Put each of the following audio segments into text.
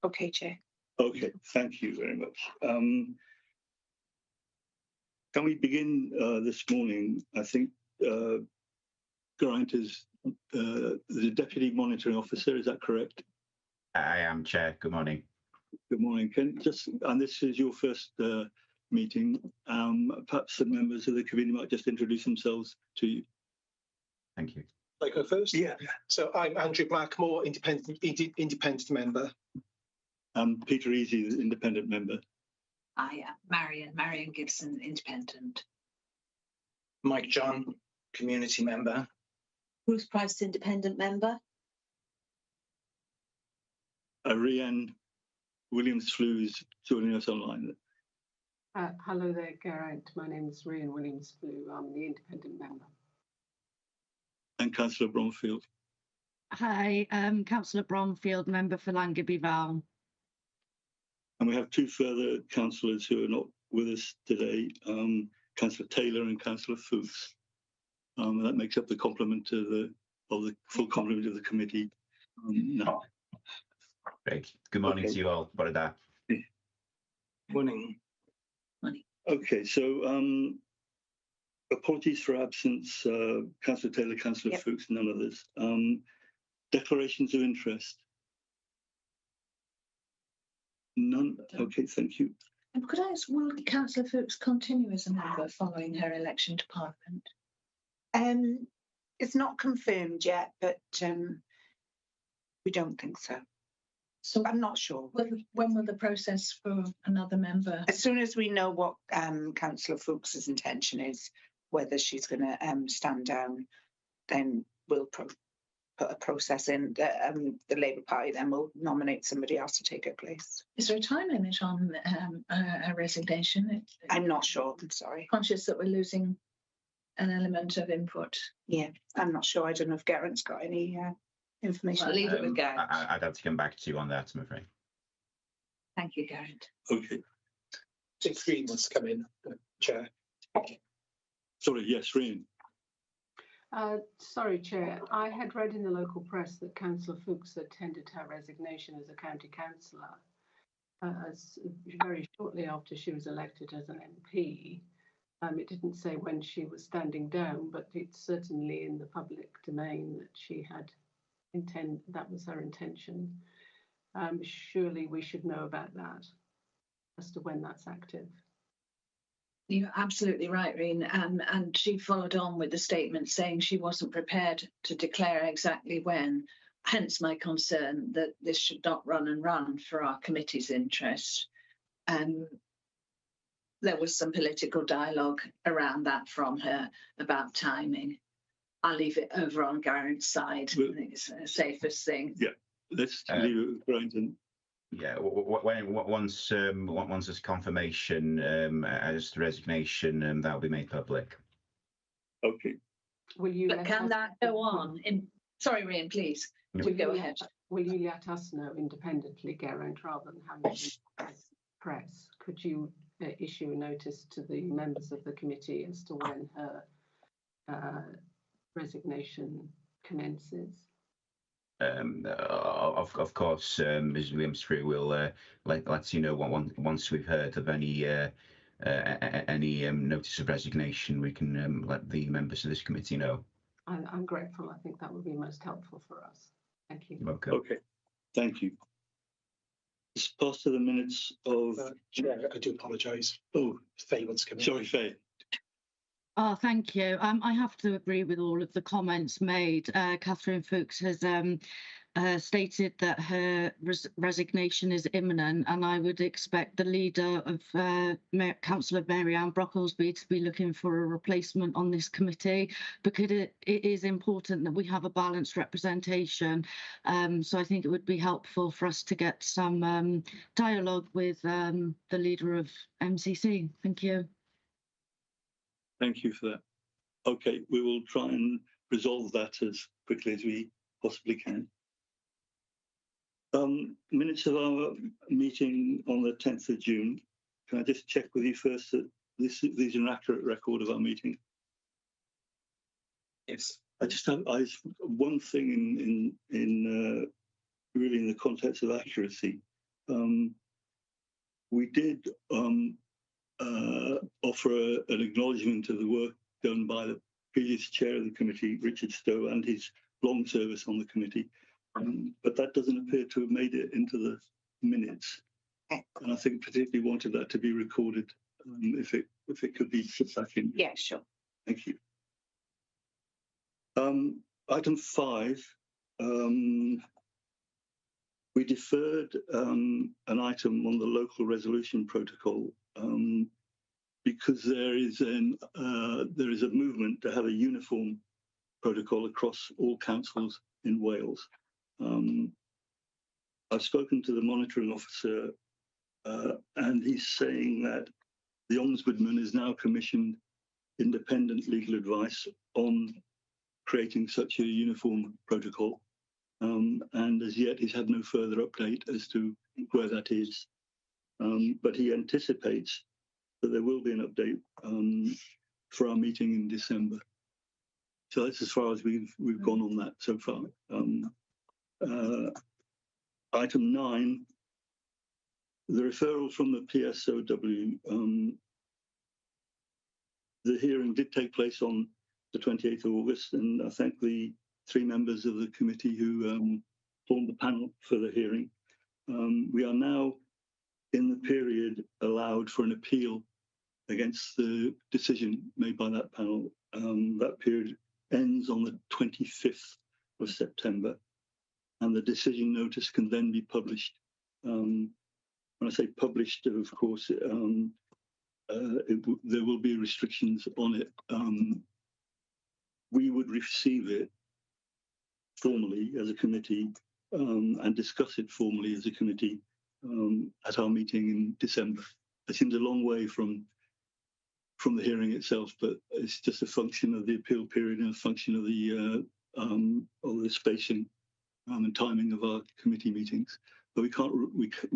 Okay, Chair. Okay, thank you very much. Can we begin this morning? I think Geraint is the Deputy Monitoring Officer, is that correct? I am, Chair. Good morning. Good morning. And this is your first meeting. Perhaps the members of the committee might just introduce themselves to you. Thank you. I go first? Yeah. So I'm Andrew Blackmore, independent member. Peter Easy, the independent member. I am Marion Gibson, independent. Mike John, community member. Ruth Price, independent member. Rhiann Williams-Flew is joining us online. Hello there, Geraint. My name is Rhiann Williams-Flew. I'm the independent member. And Councillor Bromfield. Hi, Councillor Bromfield, member for Llangibby Vale. And we have two further councillors who are not with us today, Councillor Taylor and Councillor Fuchs. That makes up the complement of the full complement of the committee. No. Great. Good morning to you all. What are that? Morning. Okay, so apologies for absence, Councillor Taylor, Councillor Fuchs, none others. Declarations of interest. None. Okay, thank you. And could I ask, will Councillor Fuchs continue as a member following her election to Parliament? It's not confirmed yet, but we don't think so. So I'm not sure. When will the process for another member? As soon as we know what Councillor Fuchs's intention is, whether she's going to stand down, then we'll put a process in. The Labour Party then will nominate somebody else to take her place. Is there a time limit on her resignation? I'm not sure. I'm sorry. Conscious that we're losing an element of input. Yeah, I'm not sure. I don't know if Geraint's got any information. I'll leave it with Geraint. I'd have to come back to you on that, I'm afraid. Thank you, Geraint. Okay. Dick Green wants to come in, Chair. Sorry, yes, Rhiann. Sorry, Chair. I had read in the local press that Councillor Fuchs had tendered her resignation as a county councillor very shortly after she was elected as an MP. It didn't say when she was standing down, but it's certainly in the public domain that she had that was her intention. Surely we should know about that as to when that's active. You're absolutely right, Rhiann. And she followed on with the statement saying she wasn't prepared to declare exactly when. Hence my concern that this should not run and run for our committee's interest. There was some political dialogue around that from her about timing. I'll leave it over on Geraint's side. I think it's the safest thing. Yeah, let's leave it with Geraint. Yeah, once there's confirmation as to resignation, that will be made public. Okay. Will you? But can that go on? Sorry, Rhiann, please. Go ahead. Will you let us know independently, Geraint, rather than having press? Could you issue a notice to the members of the committee as to when her resignation commences? Of course, Ms. Williams-Flew will let you know once we've heard of any notice of resignation. We can let the members of this committee know. I'm grateful. I think that would be most helpful for us. Thank you. You're welcome. Okay, thank you. It's past to the minutes of. Chair, I do apologise. Oh, Faye wants to come in. sorry, Faye. Oh, thank you. I have to agree with all of the comments made. Catherine Fuchs has stated that her resignation is imminent, and I would expect the leader of Councillor Mary-Ann Brocklesby to be looking for a replacement on this committee, because it is important that we have a balanced representation. So I think it would be helpful for us to get some dialogue with the leader of MCC. Thank you. Thank you for that. Okay, we will try and resolve that as quickly as we possibly can. Minutes of our meeting on the 10th of June. Can I just check with you first that these are an accurate record of our meeting? Yes. I just have one thing in really in the context of accuracy. We did offer an acknowledgement of the work done by the previous chair of the committee, Richard Stowe, and his long service on the committee. But that doesn't appear to have made it into the minutes. And I think particularly wanted that to be recorded, if it could be put back in. Yeah, sure. Thank you. Item 5, we deferred an item on the local resolution protocol because there is a movement to have a uniform protocol across all councils in Wales. I've spoken to the monitoring officer and he's saying that the Ombudsman has now commissioned independent legal advice on creating such a uniform protocol. And as yet, he's had no further update as to where that is. But he anticipates that there will be an update for our meeting in December. So that's as far as we've gone on that so far. Item 9, the referral from the PSOW. The hearing did take place on the 28th of August, and I thank the 3 members of the committee who formed the panel for the hearing. We are now in the period allowed for an appeal against the decision made by that panel. That period ends on the 25th of September, and the decision notice can then be published. When I say published, of course, there will be restrictions on it. We would receive it formally as a committee and discuss it formally as a committee at our meeting in December. It seems a long way from the hearing itself, but it's just a function of the appeal period and a function of the spacing and timing of our committee meetings. But we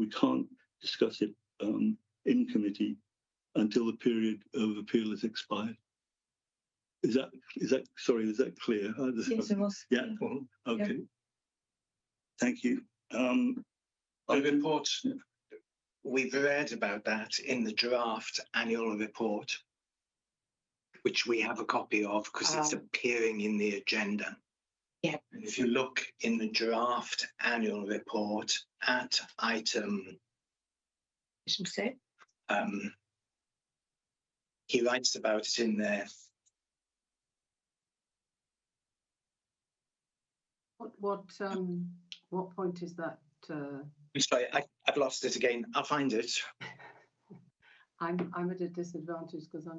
can't discuss it in committee until the period of appeal is expired. Is that clear? Yes, it was. Yeah. Okay. Thank you. The report, we've read about that in the draft annual report, which we have a copy of because it's appearing in the agenda. Yeah. And if you look in the draft annual report at item, he writes about it in there. What point is that? I'm sorry, I've lost it again. I'll find it. I'm at a disadvantage because I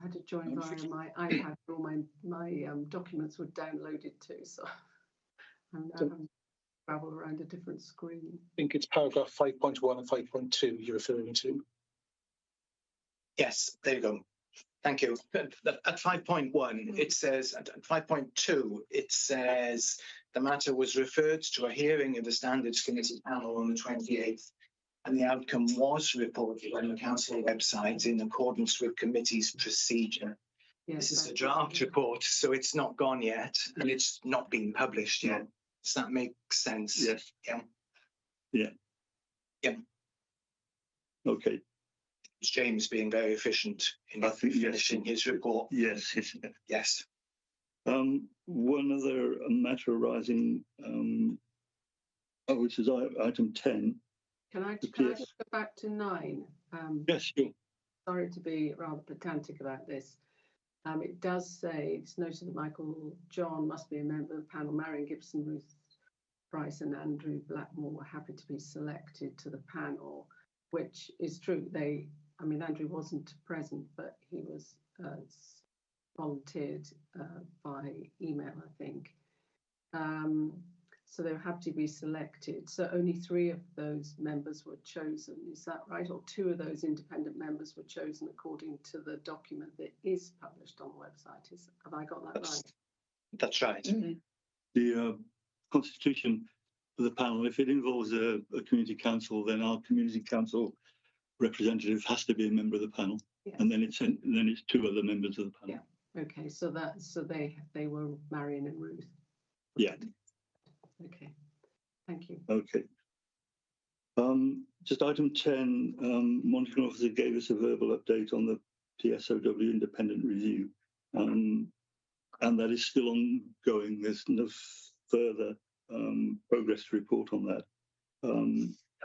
had to join via my iPad. All my documents were downloaded too, so I'm now having to travel around a different screen. I think it's paragraph 5.1 and 5.2 you're referring to. Yes, there you go. Thank you. At 5.1, it says, at 5.2, it says the matter was referred to a hearing of the Standards Committee panel on the 28th, and the outcome was reported on the council website in accordance with committee's procedure. Yes, this is a draft report, so it's not gone yet, and it's not been published yet. Does that make sense? Yes. Yeah. Yeah. Yeah. Okay. It's James being very efficient in finishing his report. Yes. Yes. One other matter arising, which is item 10. Can I just go back to 9? Yes, sure. Sorry to be rather pedantic about this. It does say, it's noted that Michael John must be a member of the panel. Marion Gibson, Ruth Price and Andrew Blackmore were happy to be selected to the panel, which is true. Andrew wasn't present, but he was volunteered by email, I think. So they were happy to be selected. So only 3 of those members were chosen. Is that right? Or 2 of those independent members were chosen according to the document that is published on the website. Have I got that right? That's right. Mm-hmm. The constitution of the panel, if it involves a community council, then our community council representative has to be a member of the panel, and then it's 2 other members of the panel. Yeah. Okay. So they were Marion and Ruth. Yeah. Okay. Thank you. Okay. Just item 10, monitoring officer gave us a verbal update on the PSOW independent review. And that is still ongoing. There's no further progress to report on that.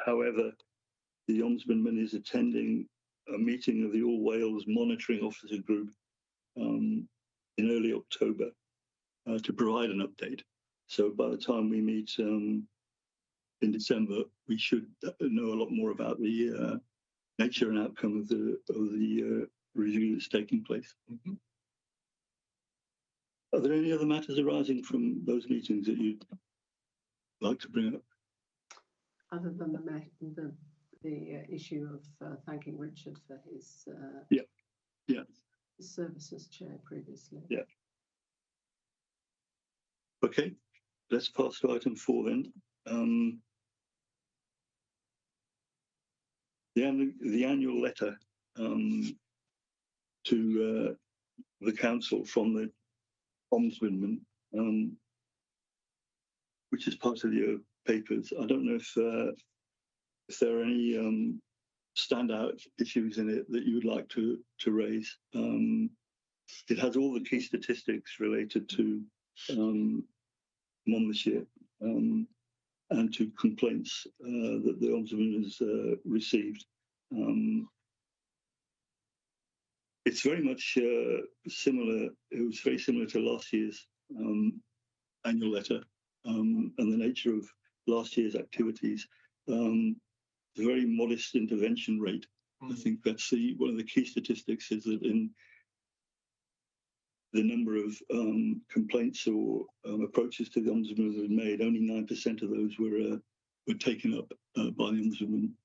However, the Ombudsman is attending a meeting of the All Wales Monitoring Officer Group in early October to provide an update. So by the time we meet in December, we should know a lot more about the nature and outcome of the review that's taking place. Mhm. Are there any other matters arising from those meetings that you'd like to bring up? Other than the issue of thanking Richard for his his service as chair previously. Yeah. Okay, let's pass to item 4 then. The annual letter to the council from the Ombudsman, which is part of your papers. I don't know if there are any standout issues in it that you would like to raise. It has all the key statistics related to Monmouthshire and to complaints that the Ombudsman has received. It's very much similar. It was very similar to last year's annual letter and the nature of last year's activities. The very modest intervention rate. I think that's one of the key statistics is that in the number of complaints or approaches to the Ombudsman that were made, only 9% of those were taken up by the Ombudsman,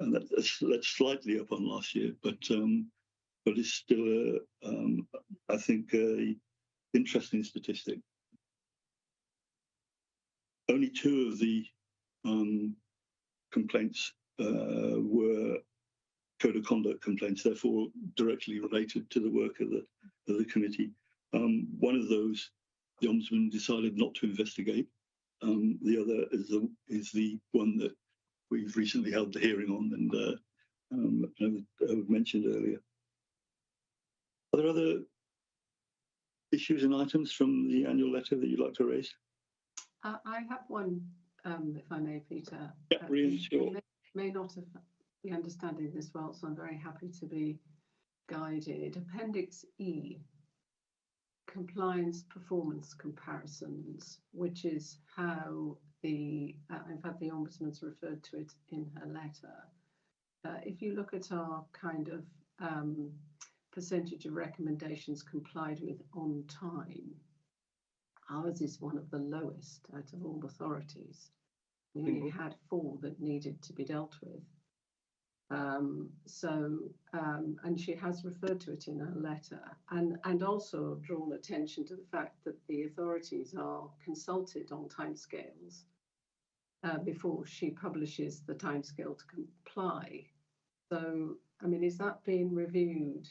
and that's slightly up on last year, but it's still, I think, a interesting statistic. Only 2 of the complaints were code of conduct complaints, therefore directly related to the work of the committee. One of those, the Ombudsman decided not to investigate. The other is the one that we've recently held the hearing on and I've mentioned earlier. Are there other issues and items from the annual letter that you'd like to raise? I have one, if I may, Peter. Yeah, really, sure. May not have been understanding this well, so I'm very happy to be guided. Appendix E, compliance performance comparisons, which is how in fact, the Ombudsman's referred to it in her letter. If you look at our kind of percentage of recommendations complied with on time, ours is one of the lowest out of all authorities. We only had 4 that needed to be dealt with. And she has referred to it in her letter and also drawn attention to the fact that the authorities are consulted on timescales before she publishes the timescale to comply. So, I mean, is that being reviewed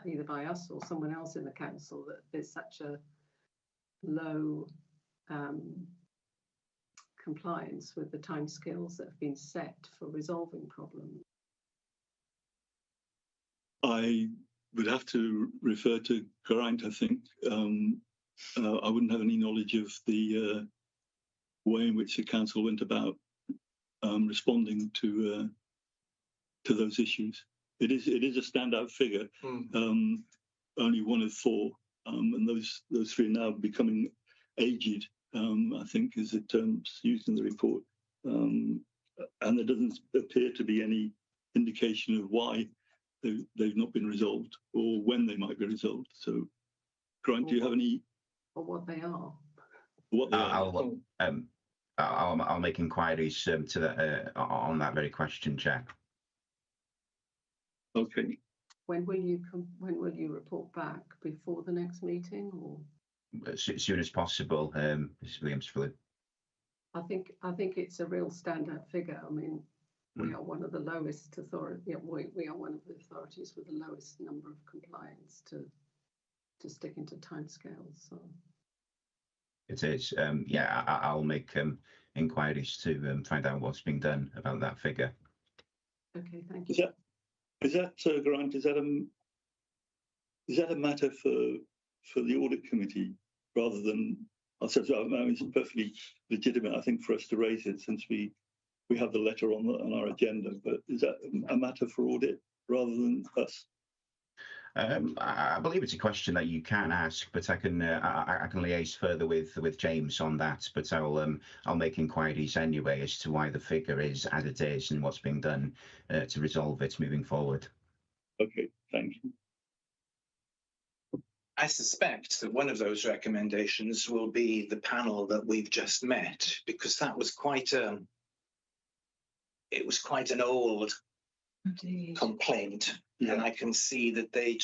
either by us or someone else in the council that there's such a low compliance with the timescales that have been set for resolving problems? I would have to refer to Geraint, I think. I wouldn't have any knowledge of the way in which the council went about responding to those issues. It is a standout figure, only 1 of 4, and those 3 are now becoming aged. I think is the terms used in the report, and there doesn't appear to be any indication of why they've not been resolved or when they might be resolved. So, Grant, do you have any? Or what they are? What they are? I'll make inquiries to that on that very question, Chair. Okay. When will you report back? Before the next meeting, or As soon as possible, Mrs. Williams. I think it's a real standout figure. I mean, we are one of the lowest authority. Yeah, we are one of the authorities with the lowest number of compliance to stick into timescales. So It is. Yeah, I'll make inquiries to find out what's being done about that figure. Okay, thank Is you. that Grant? Is that a matter for the audit committee rather than ourselves? I mean, it's perfectly legitimate, I think, for us to raise it since we have the letter on our agenda. But is that a matter for audit rather than us? I believe it's a question that you can ask, but I can liaise further with James on that. But I'll make inquiries anyway as to why the figure is as it is and what's being done to resolve it moving forward. Okay, thank you. I suspect that one of those recommendations will be the panel that we've just met, because that was quite an old Indeed. complaint. Yeah. And I can see that they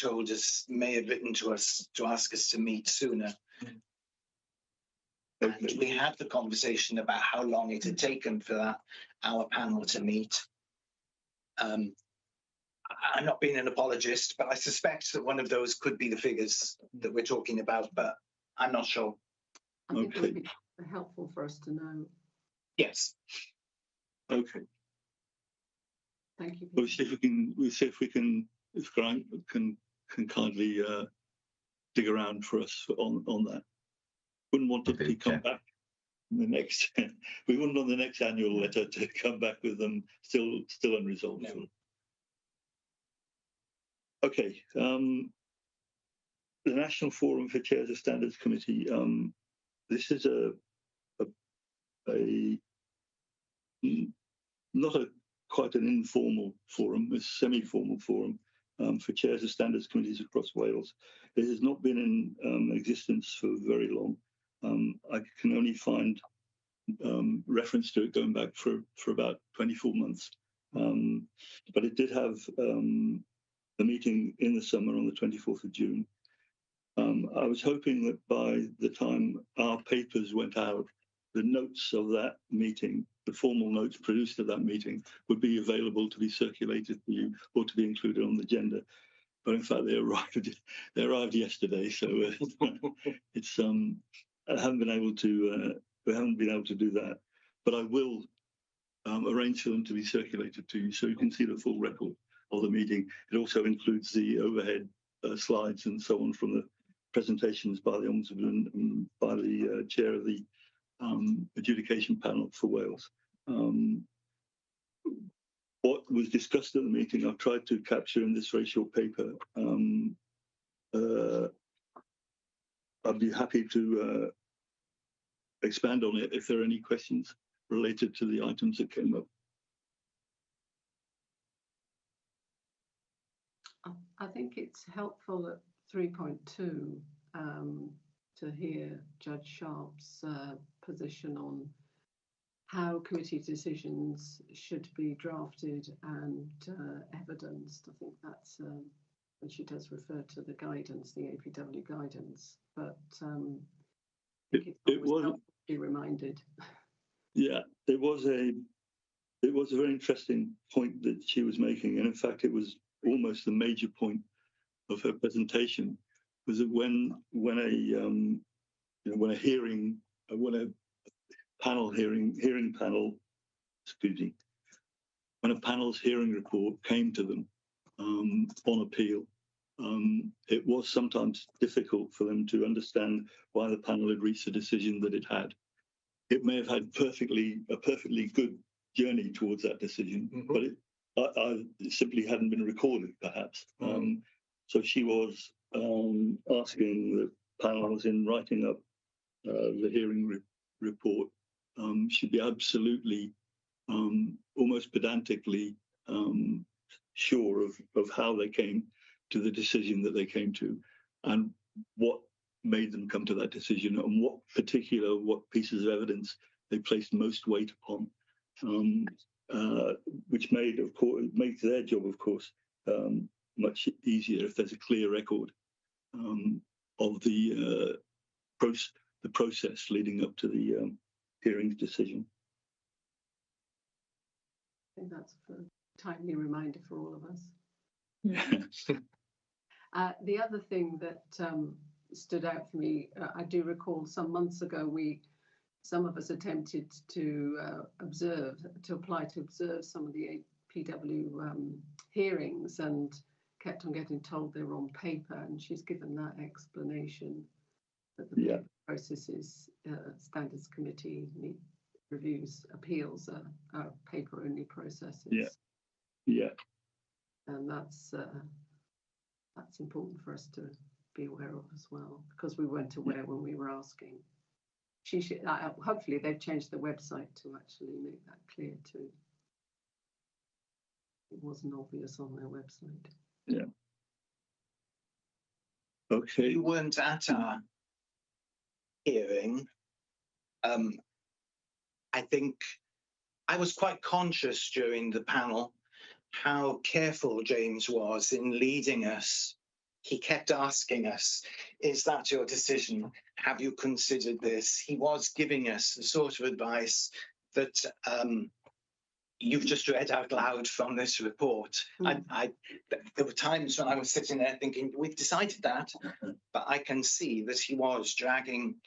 may have written to us to ask us to meet sooner. And Okay. we had the conversation about how long it had taken for our panel to meet. I'm not being an apologist, but I suspect that one of those could be the figures that we're talking about, but I'm not sure. I think it Okay. would be helpful for us to know. Yes. Okay. Thank you. We'll see if we can, if Grant can kindly dig around for us on that. Wouldn't want it to come back in the next. We wouldn't want the next annual letter to come back with them still unresolved. No. Okay. The National Forum for Chairs of Standards Committee. This is not quite an informal forum, a semi-formal forum for chairs of standards committees across Wales. It has not been in existence for very long. I can only find reference to it going back for about 24 months. But it did have a meeting in the summer on the 24th of June. I was hoping that by the time our papers went out, the notes of that meeting, the formal notes produced at that meeting, would be available to be circulated to you or to be included on the agenda. But in fact, they arrived yesterday, so it's we haven't been able to do that. But I will arrange for them to be circulated to you, so you can see the full record of the meeting. It also includes the overhead slides and so on from the presentations by the Ombudsman and by the chair of the adjudication panel for Wales. What was discussed at the meeting, I've tried to capture in this very short paper. I'd be happy to expand on it if there are any questions related to the items that came up. I think it's helpful at 3.2 to hear Judge Sharp's position on how committee decisions should be drafted and evidenced. I think that's when she does refer to the guidance, the APW guidance, but it was helpful to be reminded. Yeah, it was a very interesting point that she was making, and in fact, it was almost the major point of her presentation. Was that when a panel's hearing report came to them on appeal, it was sometimes difficult for them to understand why the panel had reached the decision that it had. It may have had a perfectly good journey towards that decision, but it simply hadn't been recorded, perhaps. So she was asking the panels in writing up the hearing report should be absolutely, almost pedantically sure of how they came to the decision that they came to, and what made them come to that decision, and what pieces of evidence they placed most weight upon, which makes their job, of course, much easier if there's a clear record of the process leading up to the hearing's decision. I think that's a timely reminder for all of us. Yeah. The other thing that stood out for me. I do recall some months ago, some of us attempted to apply to observe some of the APW hearings, and kept on getting told they were on paper. And she's given that explanation that the paper processes, standards committee reviews, appeals are paper-only processes. Yeah. And that's important for us to be aware of as well, because we weren't aware when we were asking. She should, hopefully they've changed the website to actually make that clear too. It wasn't obvious on their website. Yeah. Okay. You weren't at our hearing. I think I was quite conscious during the panel how careful James was in leading us. He kept asking us, is that your decision? Have you considered this? He was giving us the sort of advice that you've just read out loud from this report. There were times when I was sitting there thinking, we've decided that, but I can see that he was dragging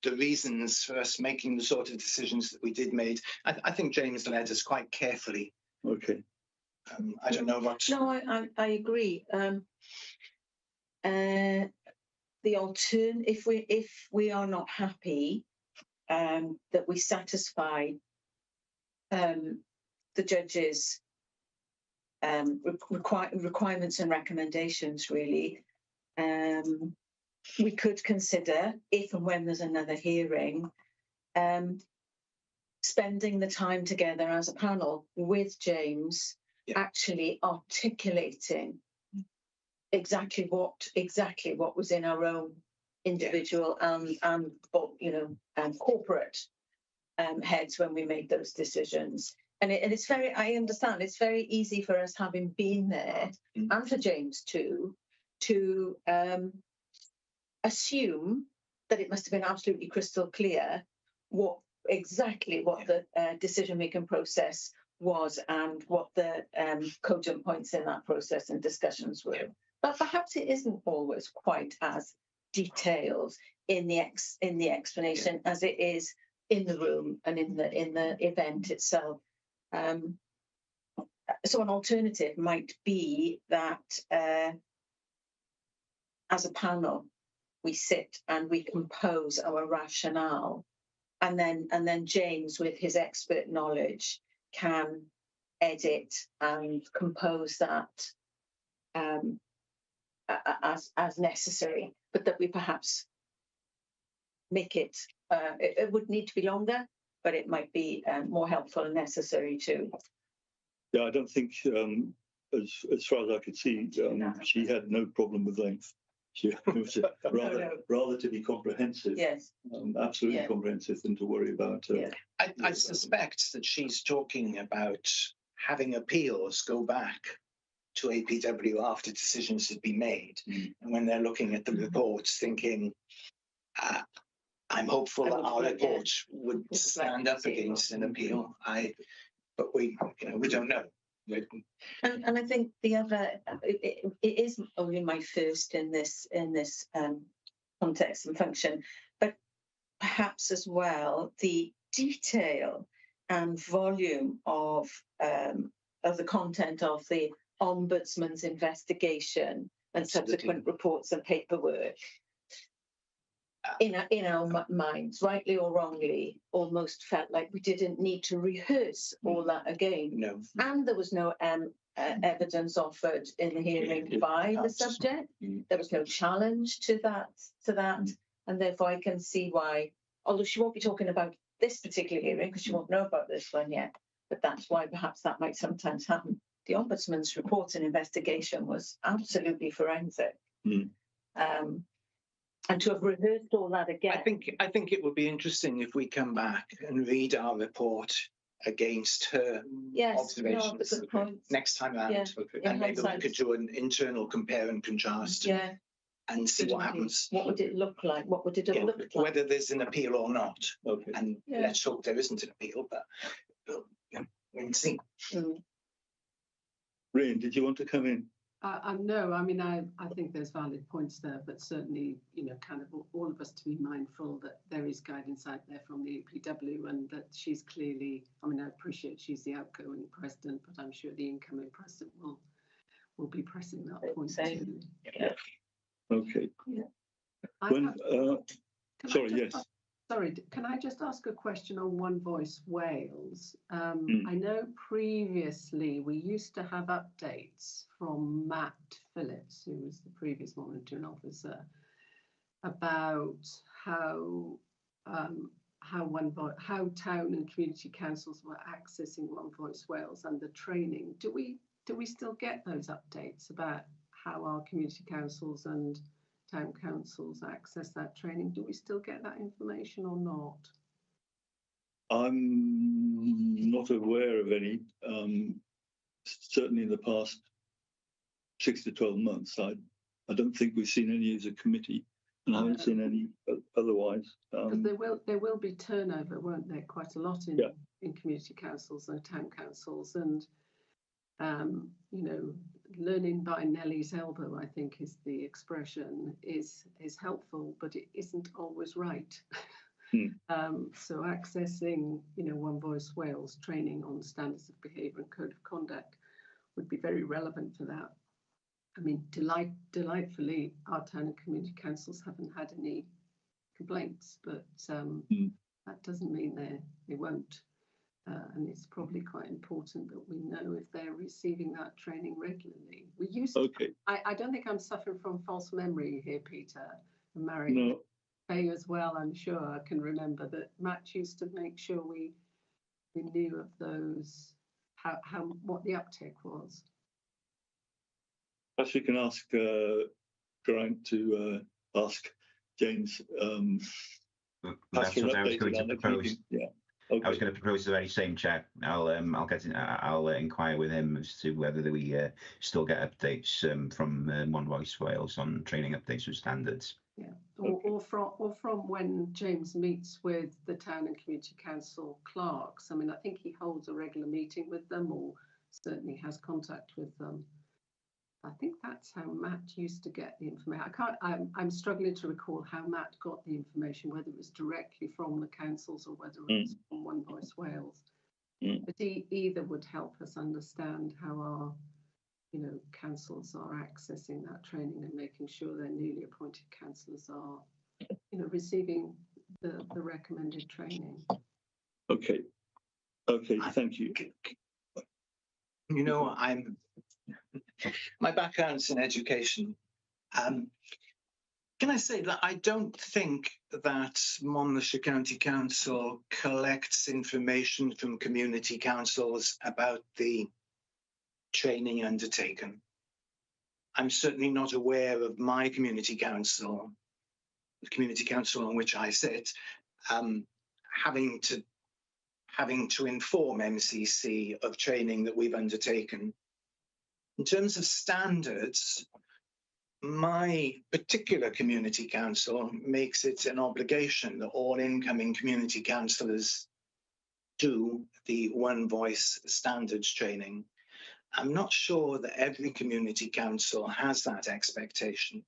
the reasons for us making the sort of decisions that we did made. I think James led us quite carefully. Okay. I don't know what. No, I agree. The if we are not happy, that we satisfy the judge's requirements and recommendations, really, we could consider, if and when there's another hearing, spending the time together as a panel with James, actually articulating exactly what was in our own individual and corporate heads when we made those decisions. And it's very, I understand, it's very easy for us, having been there, and for James too, to assume that it must have been absolutely crystal clear what the decision-making process was and what the cogent points in that process and discussions were. But perhaps it isn't always quite as detailed in the explanation as it is in the room and in the event itself. So an alternative might be that as a panel, we sit and we compose our rationale, and then James, with his expert knowledge, can edit and compose that as necessary, but that we perhaps make it. It would need to be longer, but it might be more helpful and necessary too. Yeah, I don't think, as far as I could see, she had no problem with length. She was rather to be comprehensive. Yes, absolutely comprehensive, than to worry about. I suspect that she's talking about having appeals go back to APW after decisions had been made, and when they're looking at the reports, thinking, I'm hopeful that our report would stand up against an appeal. But we don't know. And I think the other, it is only my first in this context and function, but perhaps as well the detail and volume of the content of the Ombudsman's investigation and subsequent reports and paperwork, in our minds, rightly or wrongly, almost felt like we didn't need to rehearse all that again. No. And there was no evidence offered in the hearing by the subject. There was no challenge to that, and therefore I can see why, although she won't be talking about this particular hearing because she won't know about this one yet, but that's why perhaps that might sometimes happen. The Ombudsman's report and investigation was absolutely forensic. And to have rehearsed all that again. I think it would be interesting if we come back and read our report against her observations next time around. And maybe we could do an internal compare and contrast and see what happens. What would it look like? What would it have looked like? Whether there's an appeal or not. And let's hope there isn't an appeal, but we'll see. Ryan, did you want to come in? No, I mean, I think there's valid points there, but certainly, kind of all of us to be mindful that there is guidance out there from the APW, and that she's clearly, I mean, I appreciate she's the outgoing president, but I'm sure the incoming president will be pressing that point too. Yeah. Okay. Yeah. Sorry, yes. Sorry, can I just ask a question on One Voice Wales? I know previously we used to have updates from Matt Phillips, who was the previous monitoring officer, about how town and community councils were accessing One Voice Wales and the training. Do we still get those updates about how our community councils and town councils access that training? Do we still get that information or not? I'm not aware of any. Certainly in the past 6 to 12 months, I don't think we've seen any as a committee, and I haven't seen any otherwise. Because there will be turnover, won't there? Quite a lot in community councils and town councils, and learning by Nellie's elbow, I think is the expression, is helpful, but it isn't always right. So accessing, One Voice Wales training on standards of behaviour and code of conduct would be very relevant for that. I mean, delightfully, our town and community councils haven't had any complaints, but that doesn't mean they won't. And it's probably quite important that we know if they're receiving that training regularly. We used to, I don't think I'm suffering from false memory here, Peter, and Mary. No. Faye as well, I'm sure, I can remember that Matt used to make sure we knew of those, what the uptick was. Perhaps we can ask Geraint to ask James. That's what I was going to propose. Yeah. Okay. I was going to propose the very same, Chair. I'll inquire with him as to whether we still get updates from One Voice Wales on training updates with standards. Yeah, or from when James meets with the town and community council clerks. I mean, I think he holds a regular meeting with them, or certainly has contact with them. I think that's how Matt used to get the information. I'm struggling to recall how Matt got the information, whether it was directly from the councils or whether it was from One Voice Wales. But either would help us understand how our, councils are accessing that training and making sure their newly appointed councillors are, receiving the recommended training. Okay, thank you. My background's in education. Can I say that I don't think that Monmouthshire County Council collects information from community councils about the training undertaken. I'm certainly not aware of my community council, the community council on which I sit, having to inform MCC of training that we've undertaken. In terms of standards, my particular community council makes it an obligation that all incoming community councillors do the One Voice standards training. I'm not sure that every community council has that expectation.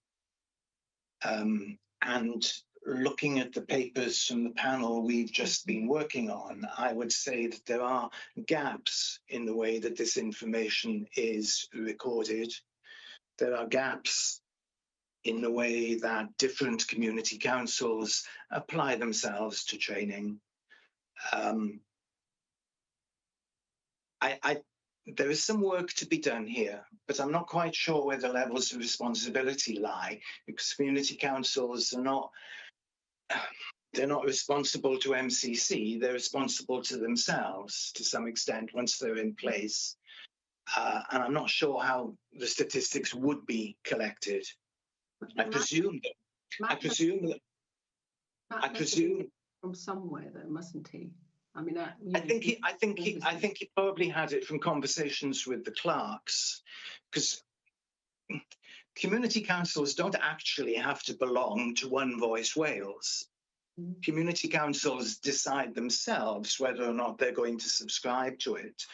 And looking at the papers from the panel we've just been working on, I would say that there are gaps in the way that this information is recorded. There are gaps in the way that different community councils apply themselves to training. There is some work to be done here, but I'm not quite sure where the levels of responsibility lie, because community councils are not, they're not responsible to MCC, they're responsible to themselves to some extent once they're in place. And I'm not sure how the statistics would be collected. I presume from somewhere though, mustn't he? I mean, I think he probably had it from conversations with the clerks, because community councils don't actually have to belong to One Voice Wales. Community councils decide themselves whether or not they're going to subscribe to it.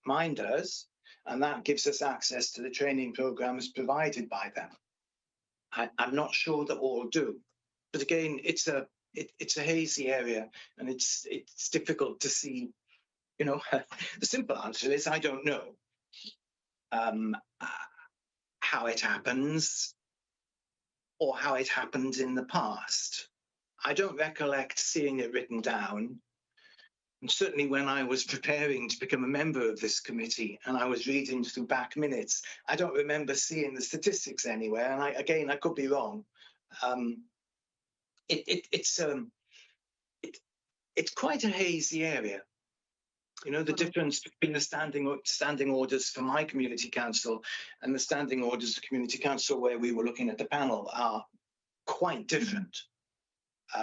Mine does. and that gives us access to the training programs provided by them. I'm not sure that all do, but again, it's a hazy area, and it's difficult to see. You know, the simple answer is I don't know how it happens or how it happened in the past. I don't recollect seeing it written down. And certainly when I was preparing to become a member of this committee and I was reading through back minutes, I don't remember seeing the statistics anywhere. And I could be wrong. It's quite a hazy area. You know, the difference between the standing orders for my community council and the standing orders of community council where we were looking at the panel are quite different.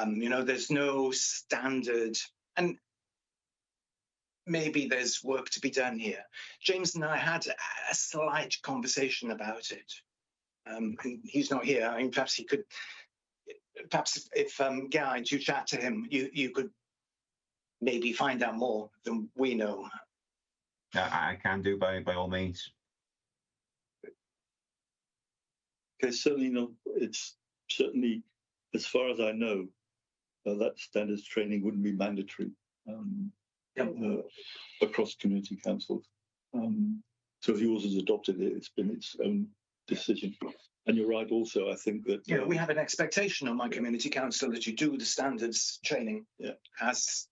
You know, there's no standard, and maybe there's work to be done here. James and I had a slight conversation about it. And he's not here. I mean, perhaps he could, perhaps if Geraint, you chat to him, you could maybe find out more than we know. I can do by all means. Okay, certainly not. It's certainly, as far as I know, that standards training wouldn't be mandatory across community councils. So if yours has adopted it, it's been its own decision. And you're right also, I think that... Yeah, we have an expectation on my community council that you do the standards training as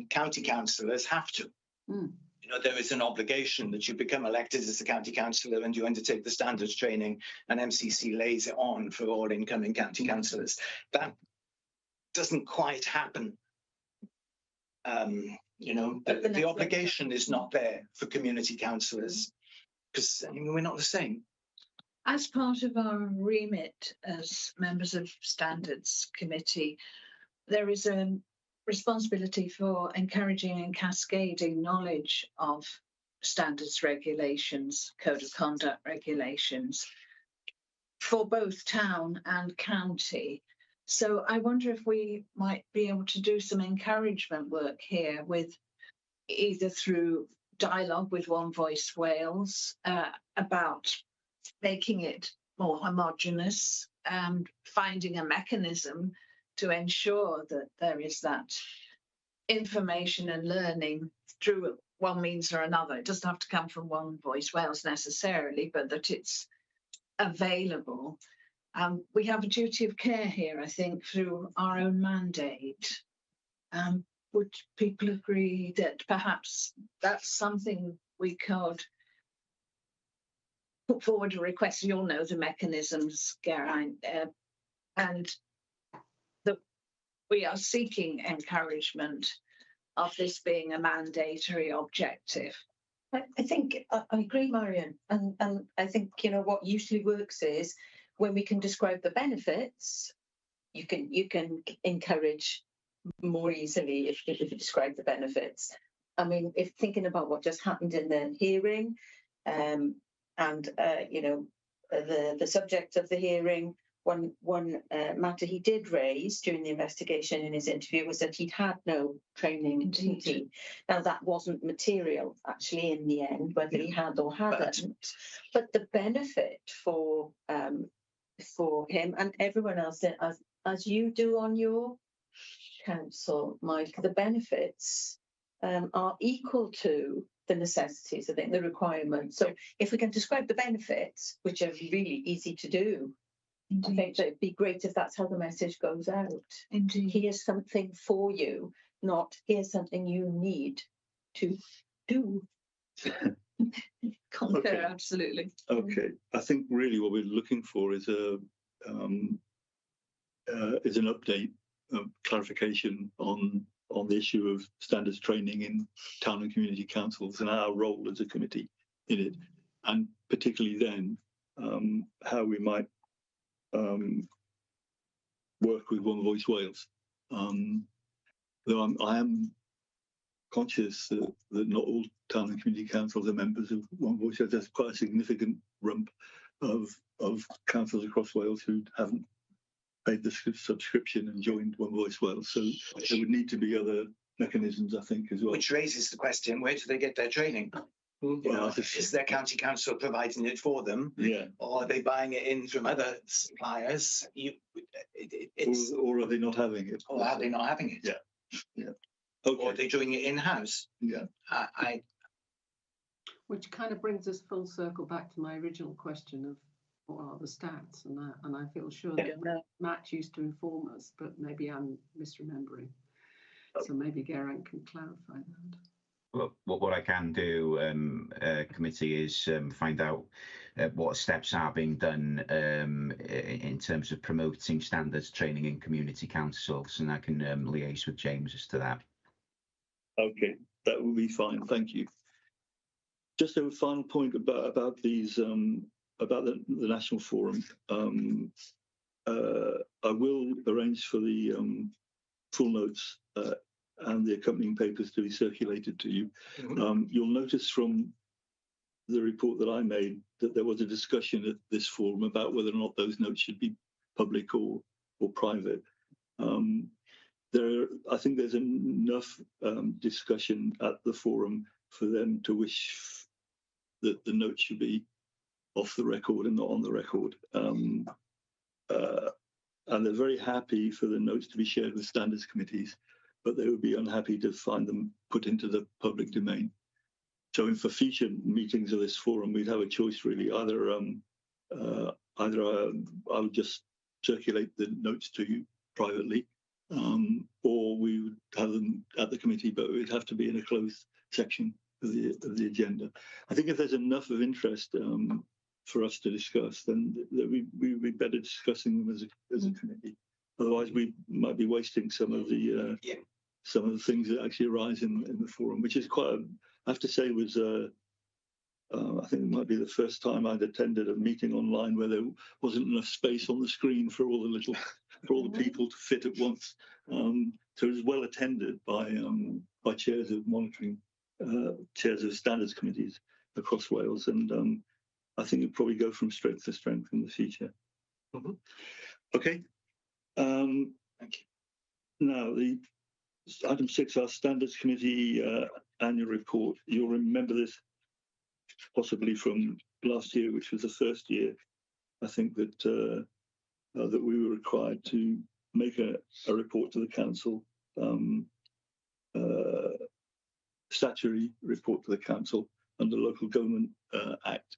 county councillors have to. You know, there is an obligation that you become elected as a county councillor and you undertake the standards training, and MCC lays it on for all incoming county councillors. That doesn't quite happen. You know, the obligation is not there for community councillors because I mean, we're not the same. As part of our remit as members of Standards Committee, there is a responsibility for encouraging and cascading knowledge of standards regulations, code of conduct regulations for both town and county. So I wonder if we might be able to do some encouragement work here with either through dialogue with One Voice Wales about making it more homogenous and finding a mechanism to ensure that there is that information and learning through one means or another. It doesn't have to come from One Voice Wales necessarily, but that it's available. We have a duty of care here, I think, through our own mandate. Would people agree that perhaps that's something we could put forward a request? You'll know the mechanisms, Geraint, and that we are seeking encouragement of this being a mandatory objective. I think I agree, Marion, and I think, you know, what usually works is when we can describe the benefits, you can encourage more easily if you describe the benefits. I mean, if thinking about what just happened in the hearing, and you know, the subject of the hearing, one matter he did raise during the investigation in his interview was that he'd had no training, didn't he? Now that wasn't material actually in the end, whether he had or hadn't. But the benefit for him and everyone else, as you do on your council, Mike, the benefits are equal to the necessities, I think, the requirements. So if we can describe the benefits, which are really easy to do, I think that it'd be great if that's how the message goes out. Indeed. Here's something for you, not here's something you need to do. Concur, Okay. absolutely. Okay, I think really what we're looking for is an update, clarification on the issue of standards training in town and community councils and our role as a committee in it, and particularly then how we might work with One Voice Wales. Though I am conscious that not all town and community councils are members of One Voice Wales. There's quite a significant rump of councils across Wales who haven't paid the subscription and joined One Voice Wales. So there would need to be other mechanisms, I think, as well. Which raises the question, where do they get their training? Well, I just- Is their county council providing it for them? Yeah. Or are they buying it in from other suppliers? It's, Or are they not having it? or are they not having it? Yeah. Or are Okay. they doing it in-house? Yeah. Which kind of brings us full circle back to my original question of what are the stats, and I feel sure that Matt used to inform us, but maybe I'm misremembering. So maybe Geraint can clarify that. Well, what I can do, committee, is find out what steps are being done in terms of promoting standards training in community councils, and I can liaise with James as to that. Okay, that will be fine. Thank you. Just a final point about these about the National Forum. I will arrange for the full notes and the accompanying papers to be circulated to you. You'll notice from the report that I made that there was a discussion at this forum about whether or not those notes should be public or private. I think there's enough discussion at the forum for them to wish that the notes should be off the record and not on the record. And they're very happy for the notes to be shared with standards committees, but they would be unhappy to find them put into the public domain. So for future meetings of this forum, we'd have a choice really. Either I would just circulate the notes to you privately, or we would have them at the committee, but it would have to be in a closed section of the agenda. I think if there's enough of interest for us to discuss, then we would be better discussing them as a committee. Otherwise, we might be wasting some of the things that actually arise in the forum, which is quite. I have to say, was I think it might be the first time I'd attended a meeting online where there wasn't enough space on the screen for all the people to fit at once. So it was well attended by chairs of monitoring, chairs of standards committees across Wales, and I think it'd probably go from strength to strength in the future. Okay. Thank you. Now, the item 6, our standards committee annual report. You'll remember this possibly from last year, which was the first year, I think, that that we were required to make a report to the council, statutory report to the council under Local Government Act.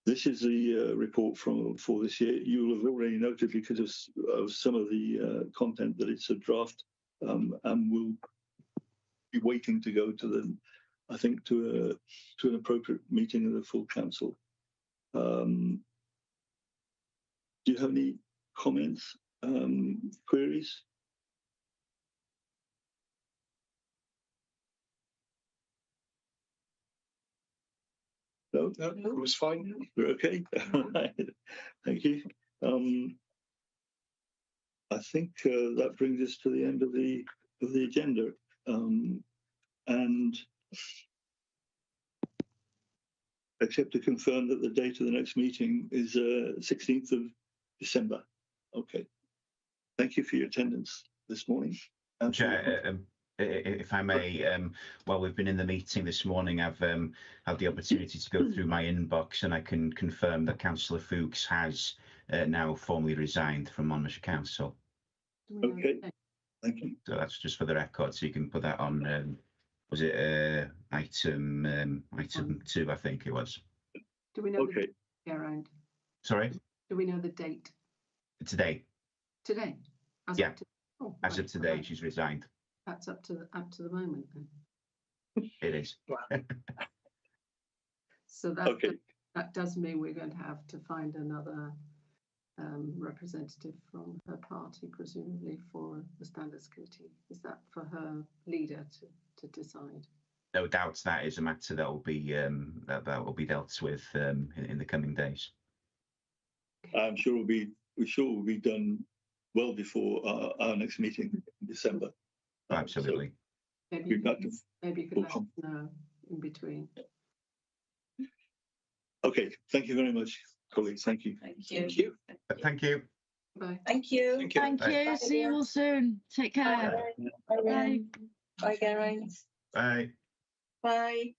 This is the report for this year. You will have already noted, because of some of the content, that it's a draft, and will be waiting to go to an appropriate meeting of the full council. Do you have any comments, queries? No, it was fine. we're okay. Thank you. I think that brings us to the end of the agenda, and except to confirm that the date of the next meeting is 16th of December. Okay. Thank you for your attendance this morning. Chair, if I may, while we've been in the meeting this morning, I've had the opportunity to go through my inbox, and I can confirm that Councillor Fuchs has now formally resigned from Monmouthshire Council. Okay, thank you. So that's just for the record, so you can put that on. Was it item 2? I think it was. Do we know Okay. the date, Geraint? Sorry, Do we know the date? today. Today? Yeah. Oh, As right, of today, right. she's resigned. That's up to the moment then. It is. So that Okay. that does mean we're going to have to find another representative from her party, presumably for the standards committee. Is that for her leader to decide? No doubt that is a matter that will be dealt with in the coming days. I'm sure we'll be done well before our next meeting in December. Absolutely. Maybe We've got to maybe you could let us know in between. Okay, thank you very much, colleagues. Thank you. Thank you. Thank you. Thank you. Bye. Thank you. Thank you. Thank you. See you all soon. Take Bye. care. Bye. Bye. Bye, Geraint. Bye. Bye.